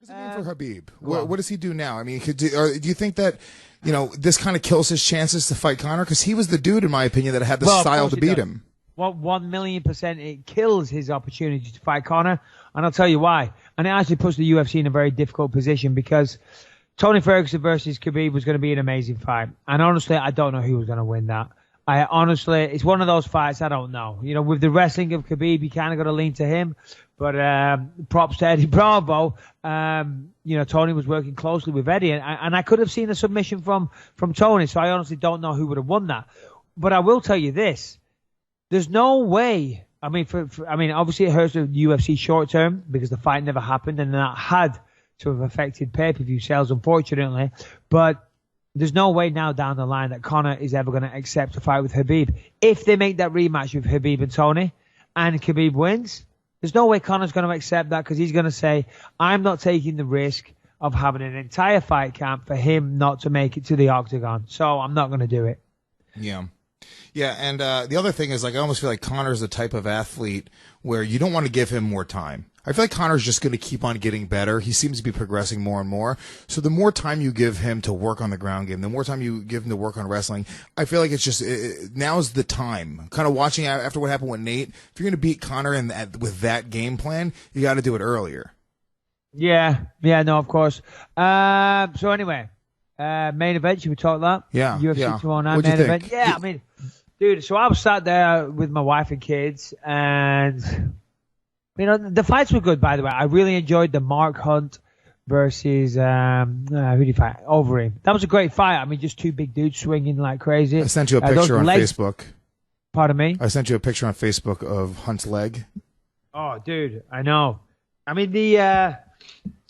What does it mean for Khabib? What does he do now? I mean, do you think that, this kind of kills his chances to fight Conor? Because he was the dude, in my opinion, that had the style to beat him. Well, 1,000,000% it kills his opportunity to fight Conor, and I'll tell you why. And it actually puts the UFC in a very difficult position because Tony Ferguson versus Khabib was going to be an amazing fight. And honestly, I don't know who was going to win that. It's one of those fights I don't know. With the wrestling of Khabib, you kind of got to lean to him. But props to Eddie Bravo. Tony was working closely with Eddie, and I could have seen a submission from Tony. So I honestly don't know who would have won that. But I will tell you this: there's no way. I mean, obviously it hurts the UFC short term because the fight never happened, and that had to have affected pay-per-view sales, unfortunately. But there's no way now down the line that Conor is ever going to accept a fight with Khabib. If they make that rematch with Khabib and Tony, and Khabib wins, there's no way Conor's going to accept that because he's going to say, I'm not taking the risk of having an entire fight camp for him not to make it to the octagon. So I'm not going to do it. Yeah. Yeah, and the other thing is, I almost feel like Conor's the type of athlete where you don't want to give him more time. I feel like Conor's just going to keep on getting better. He seems to be progressing more and more. So the more time you give him to work on the ground game, the more time you give him to work on wrestling, I feel like it's just now's the time. Kind of watching after what happened with Nate, if you're going to beat Conor with that game plan, you got to do it earlier. Yeah, no, of course. So anyway, main event, should we talk that? Yeah. UFC 209 What'd main you event. think? Yeah, I mean, dude, so I was sat there with my wife and kids, and the fights were good, by the way. I really enjoyed the Mark Hunt versus who did he fight? Overeem. That was a great fight. I mean, just two big dudes swinging like crazy. I sent you a picture on Facebook. Pardon me? I sent you a picture on Facebook of Hunt's leg. Oh, dude, I know. I mean,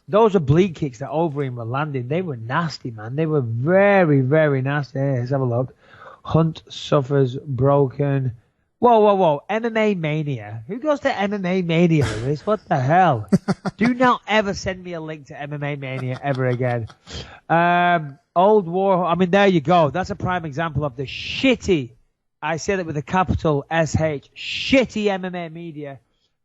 those oblique kicks that Overeem were landing, they were nasty, man. They were very, very nasty. Hey, let's have a look. Hunt suffers broken. Whoa. MMA Mania. Who goes to MMA Mania, Lewis? What the hell? Do not ever send me a link to MMA Mania ever again. Old War. I mean, there you go. That's a prime example of the shitty, I say that with a capital SH, shitty MMA media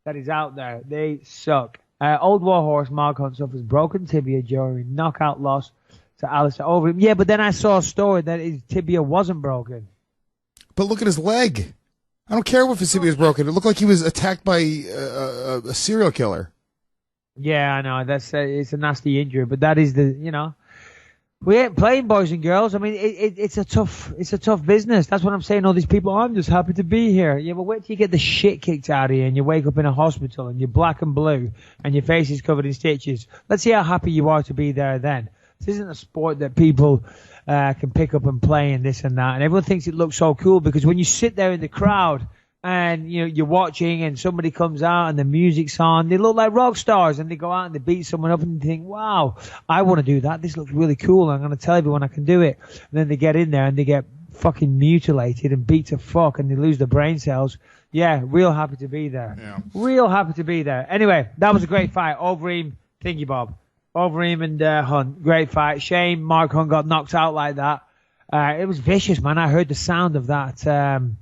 that is out there. They suck. Old Warhorse Mark Hunt suffers broken tibia during knockout loss to Alistair Overeem. Yeah, but then I saw a story that his tibia wasn't broken. But look at his leg. I don't care if his tibia is broken. It looked like he was attacked by a serial killer. Yeah, I know. It's a nasty injury, but that is we ain't playing, boys and girls. I mean, it's a tough business. That's what I'm saying. All these people, I'm just happy to be here. Yeah, but wait till you get the shit kicked out of you and you wake up in a hospital and you're black and blue and your face is covered in stitches. Let's see how happy you are to be there then. This isn't a sport that people can pick up and play and this and that. And everyone thinks it looks so cool because when you sit there in the crowd and you're watching and somebody comes out and the music's on, they look like rock stars and they go out and they beat someone up and you think, wow, I want to do that. This looks really cool. I'm going to tell everyone I can do it. And then they get in there and they get fucking mutilated and beat to fuck and they lose their brain cells. Yeah, real happy to be there. Yeah. Real happy to be there. Anyway, that was a great fight. Overeem, thingy bob. Overeem and Hunt, great fight. Shame Mark Hunt got knocked out like that. It was vicious, man. I heard the sound of that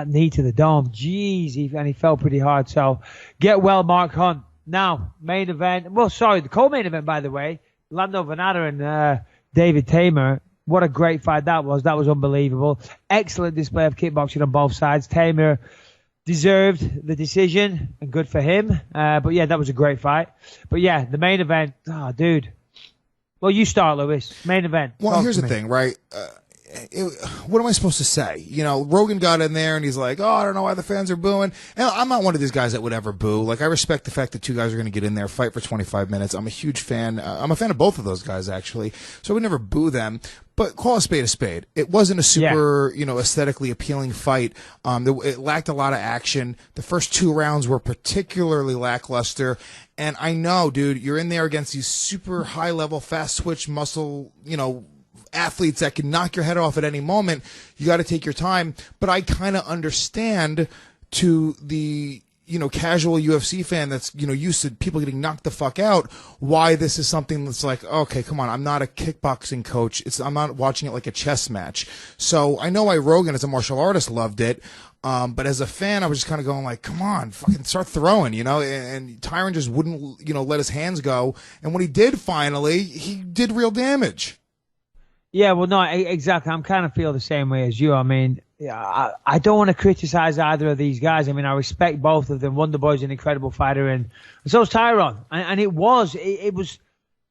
knee to the dome. Jeez, and he fell pretty hard. So get well, Mark Hunt. Now, main event. Well, sorry, the co-main event, by the way. Lando Venata and David Tamer. What a great fight that was. That was unbelievable. Excellent display of kickboxing on both sides. Tamer deserved the decision, and good for him. But yeah, that was a great fight. But yeah, the main event. Oh, dude. Well, you start, Lewis. Main event. Well, here's the thing, right? What am I supposed to say? Rogan got in there and he's like, I don't know why the fans are booing. And I'm not one of these guys that would ever boo. Like, I respect the fact that two guys are going to get in there, fight for 25 minutes. I'm a huge fan. I'm a fan of both of those guys, actually. So I would never boo them. But call a spade a spade. It wasn't a super, aesthetically appealing fight. It lacked a lot of action. The first two rounds were particularly lackluster. And I know, dude, you're in there against these super high-level, fast-twitch muscle, athletes that can knock your head off at any moment. You got to take your time. But I kind of understand to the casual UFC fan that's, used to people getting knocked the fuck out, why this is something that's like, okay, come on, I'm not a kickboxing coach. I'm not watching it like a chess match. So I know why Rogan as a martial artist loved it. But as a fan, I was just kind of going like, come on, fucking start throwing, and Tyron just wouldn't, let his hands go. And when he did finally, he did real damage. Yeah, well, no, exactly. I'm kind of feel the same way as you. I mean, I don't want to criticize either of these guys. I mean, I respect both of them. Wonderboy's an incredible fighter, and so is Tyron. And it was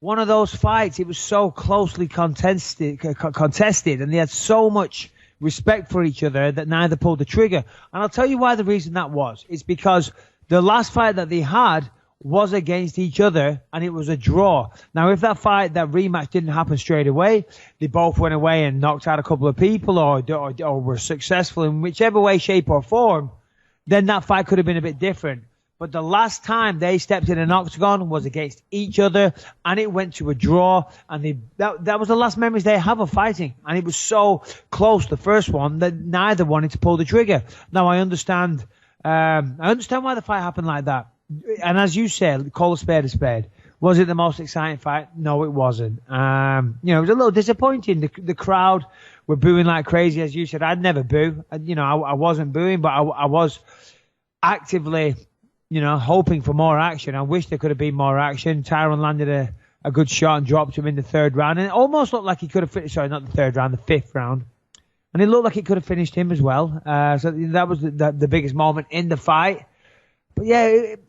one of those fights. It was so closely contested, and they had so much respect for each other that neither pulled the trigger. And I'll tell you why the reason that was. It's because the last fight that they had was against each other, and it was a draw. Now, if that rematch didn't happen straight away, they both went away and knocked out a couple of people or were successful in whichever way, shape, or form, then that fight could have been a bit different. But the last time they stepped in an octagon was against each other, and it went to a draw, and that was the last memories they have of fighting. And it was so close, the first one, that neither wanted to pull the trigger. Now, I understand why the fight happened like that. And as you said, call a spade a spade. Was it the most exciting fight? No, it wasn't. It was a little disappointing. The crowd were booing like crazy, as you said. I'd never boo. I wasn't booing, but I was actively, hoping for more action. I wish there could have been more action. Tyron landed a good shot and dropped him in the third round. And it almost looked like he could have finished, sorry, not the third round, the fifth round. And it looked like it could have finished him as well. So that was the biggest moment in the fight. But yeah, it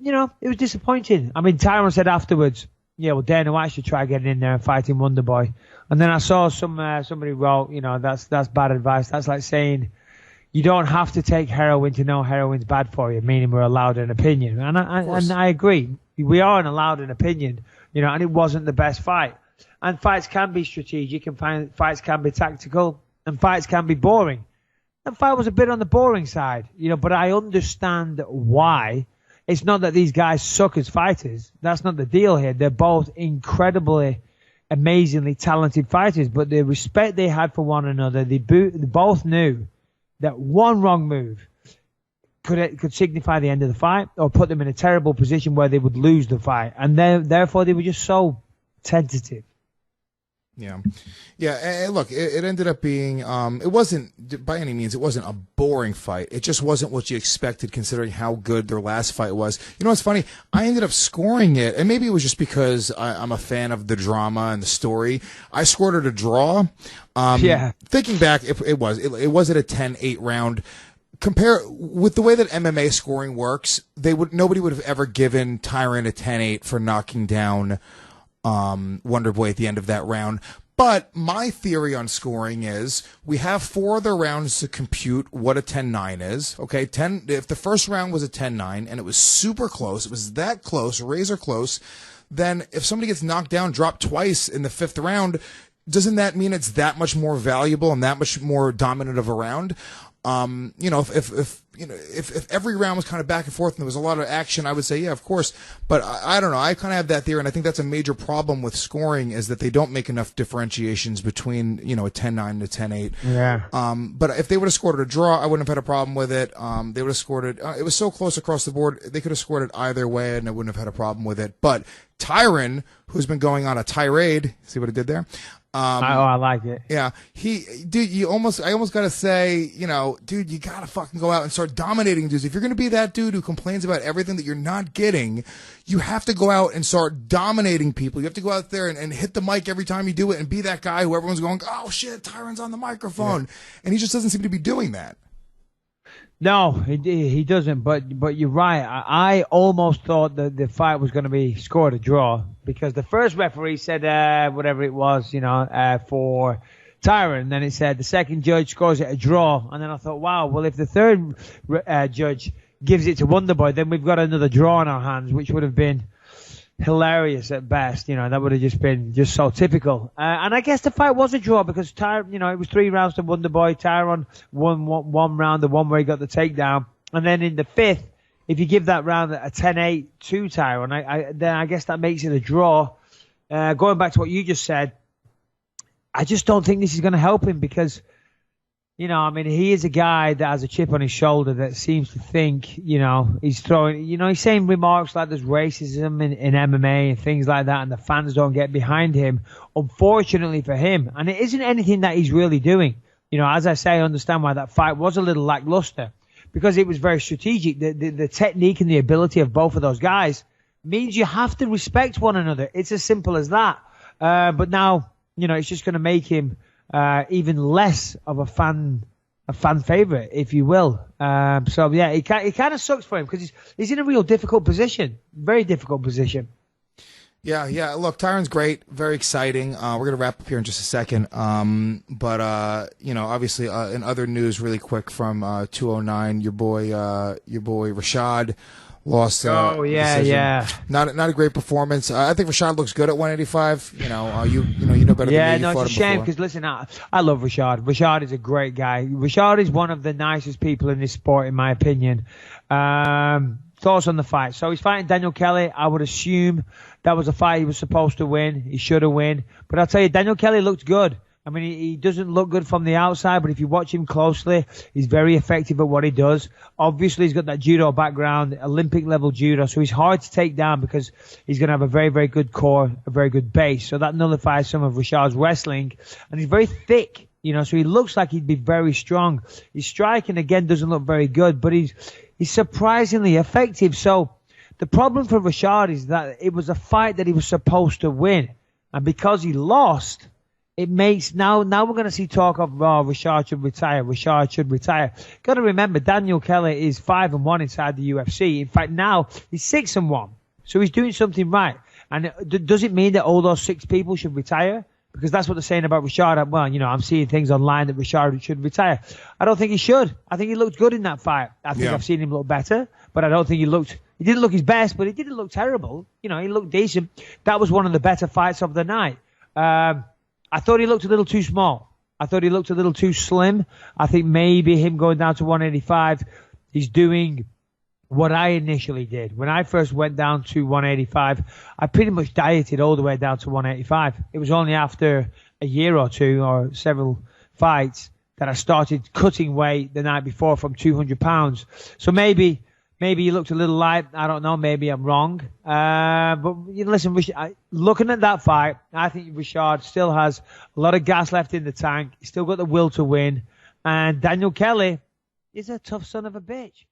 was disappointing. I mean, Tyron said afterwards, yeah, well, Dana White should try getting in there and fighting Wonderboy. And then I saw somebody wrote, that's bad advice. That's like saying you don't have to take heroin to know heroin's bad for you, meaning we're allowed an opinion. And I agree. We are allowed an opinion, and it wasn't the best fight. And fights can be strategic, and fights can be tactical, and fights can be boring. That fight was a bit on the boring side, but I understand why. It's not that these guys suck as fighters. That's not the deal here. They're both incredibly, amazingly talented fighters, but the respect they had for one another, they both knew that one wrong move could signify the end of the fight or put them in a terrible position where they would lose the fight. And therefore, they were just so tentative. Yeah. And look, it ended up being, it wasn't, by any means, it wasn't a boring fight. It just wasn't what you expected considering how good their last fight was. You know what's funny? I ended up scoring it, and maybe it was just because I'm a fan of the drama and the story. I scored it a draw. Thinking back, it was at a 10-8 round. Compare with the way that MMA scoring works, nobody would have ever given Tyron a 10-8 for knocking down Wonderboy at the end of that round. But my theory on scoring is we have 4 other rounds to compute what a 10-9 is. Okay, if the first round was a 10-9 and it was super close, it was that close, razor close, then if somebody gets knocked down, dropped twice in the 5th round, doesn't that mean it's that much more valuable and that much more dominant of a round? If every round was kind of back and forth and there was a lot of action, I would say, yeah, of course. But I don't know. I kind of have that theory, and I think that's a major problem with scoring is that they don't make enough differentiations between, a 10-9 and a 10-8. Yeah. But if they would have scored it a draw, I wouldn't have had a problem with it. They would have scored it. It was so close across the board. They could have scored it either way, and I wouldn't have had a problem with it. But Tyron, who's been going on a tirade, see what I did there? I like it. Yeah. I almost gotta say, dude, you gotta fucking go out and start dominating dudes. If you're gonna be that dude who complains about everything that you're not getting, you have to go out and start dominating people. You have to go out there and hit the mic every time you do it and be that guy who everyone's going, oh shit, Tyron's on the microphone. Yeah. And he just doesn't seem to be doing that. No, he doesn't. But you're right. I almost thought that the fight was going to be scored a draw because the first referee said whatever it was, for Tyron. Then it said the second judge scores it a draw, and then I thought, wow, well if the third judge gives it to Wonderboy, then we've got another draw on our hands, which would have been hilarious at best. That would have just been so typical. And I guess the fight was a draw because Tyron, it was 3 rounds to Wonderboy. Tyron won one round, the one where he got the takedown. And then in the 5th, if you give that round a 10-8 to Tyron, then I guess that makes it a draw. Going back to what you just said, I just don't think this is going to help him because, I mean, he is a guy that has a chip on his shoulder that seems to think, he's throwing, he's saying remarks like there's racism in MMA and things like that, and the fans don't get behind him, unfortunately for him. And it isn't anything that he's really doing. As I say, I understand why that fight was a little lackluster, because it was very strategic. The technique and the ability of both of those guys means you have to respect one another. It's as simple as that. But now, it's just going to make him even less of a fan favorite, if you will. So yeah, it kind of sucks for him because he's in a real difficult position, very difficult position. Yeah. Look, Tyron's great, very exciting. We're gonna wrap up here in just a second. But obviously, in other news, really quick from 209, your boy Rashad lost. Yeah. Not a great performance. I think Rashad looks good at 185. You know better than me. Yeah, You no, fought it's a him shame before. because listen, I love Rashad. Rashad is a great guy. Rashad is one of the nicest people in this sport, in my opinion. Thoughts on the fight? So he's fighting Daniel Kelly. I would assume that was a fight he was supposed to win. He should have won. But I'll tell you, Daniel Kelly looked good. I mean, he doesn't look good from the outside, but if you watch him closely, he's very effective at what he does. Obviously, he's got that judo background, Olympic-level judo, so he's hard to take down because he's going to have a very, very good core, a very good base. So that nullifies some of Rashad's wrestling. And he's very thick, so he looks like he'd be very strong. His striking, again, doesn't look very good, but he's surprisingly effective. So the problem for Rashad is that it was a fight that he was supposed to win. And because he lost, it makes now we're going to see talk of Rashad should retire. Rashad should retire. Got to remember, Daniel Kelly is 5-1 inside the UFC. In fact, now he's 6-1, so he's doing something right. And does it mean that all those 6 people should retire? Because that's what they're saying about Rashad. Well, I'm seeing things online that Rashad should retire. I don't think he should. I think he looked good in that fight. I think I've seen him look better, but I don't think he didn't look his best, but he didn't look terrible. He looked decent. That was one of the better fights of the night. I thought he looked a little too small. I thought he looked a little too slim. I think maybe him going down to 185, he's doing what I initially did. When I first went down to 185, I pretty much dieted all the way down to 185. It was only after a year or two or several fights that I started cutting weight the night before from 200 pounds. So maybe he looked a little light. I don't know. Maybe I'm wrong. But listen, looking at that fight, I think Rashad still has a lot of gas left in the tank. He's still got the will to win. And Daniel Kelly is a tough son of a bitch.